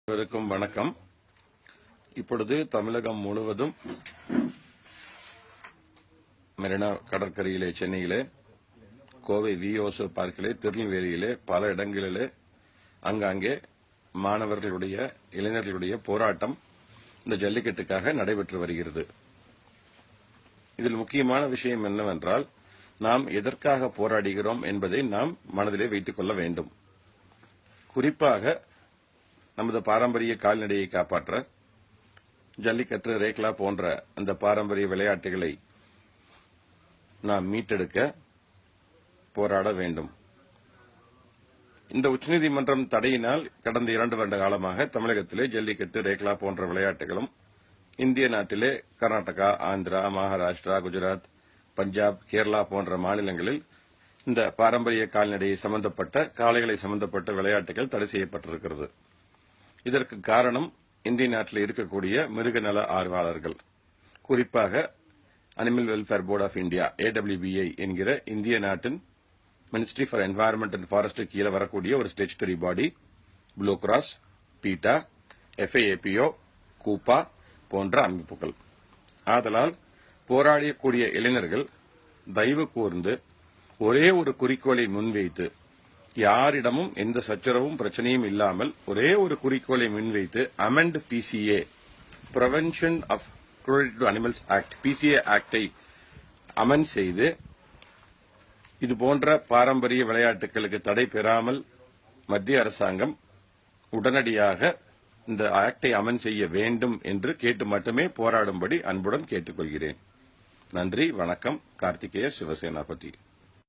அனைவருக்கும் வணக்கம். இப்பொழுது தமிழகம் முழுவதும் மெரினா கடற்கரையிலே, சென்னையிலே, கோவை விஓசோ பார்க்கிலே, திருநெல்வேலியிலே, பல இடங்களிலே அங்காங்கே மாணவர்களுடைய, இளைஞர்களுடைய போராட்டம் இந்த ஜல்லிக்கட்டுக்காக நடைபெற்று வருகிறது. இதில் முக்கியமான விஷயம் என்னவென்றால், நாம் எதற்காக போராடுகிறோம் என்பதை நாம் மனதிலே வைத்துக் கொள்ள வேண்டும். குறிப்பாக நமது பாரம்பரிய கால்நடையை காப்பாற்ற ஜல்லிக்கட்டு, ரேக்லா போன்ற அந்த பாரம்பரிய விளையாட்டுகளை நாம் மீட்டெடுக்க போராட வேண்டும். இந்த உச்சநீதிமன்றம் தடையினால் கடந்த 2 வருட காலமாக தமிழகத்திலே ஜல்லிக்கட்டு, ரேக்லா போன்ற விளையாட்டுகளும் இந்திய நாட்டிலே கர்நாடகா, ஆந்திரா, மகாராஷ்டிரா, குஜராத், பஞ்சாப், கேரளா போன்ற மாநிலங்களில் இந்த பாரம்பரிய கால்நடையை சம்பந்தப்பட்ட, காளைகளை சம்பந்தப்பட்ட விளையாட்டுகள் தடை செய்யப்பட்டிருக்கிறது. இதற்கு காரணம் இந்திய நாட்டில் இருக்கக்கூடிய மிருகநல ஆர்வலர்கள், குறிப்பாக animal welfare board of India AWBI என்கிற இந்திய நாட்டின் ministry for environment and forest கீழே வரக்கூடிய ஒரு statutory body, blue cross, PETA, FAAPO, CUPA போன்ற அமைப்புகள். ஆதலால் போராடக்கூடிய இளைஞர்கள் தயவு கூர்ந்து ஒரே ஒரு குறிக்கோளை முன்வைத்து, யாரிடமும் எந்த சச்சரவும் பிரச்சனையும் இல்லாமல் ஒரே ஒரு குறிக்கோளை முன்வைத்து amend PCA, prevention of cruelty to animals act, PCA ஆக்டை அமெண்ட் செய்து இது போன்ற பாரம்பரிய விளையாட்டுகளுக்கு தடை பெறாமல் மத்திய அரசாங்கம் உடனடியாக இந்த ஆக்டை அமெண்ட் செய்ய வேண்டும் என்று கேட்டு மட்டுமே போராடும்படி அன்புடன் கேட்டுக்கொள்கிறேன். நன்றி, வணக்கம். கார்த்திகேய சிவசேனாபதி.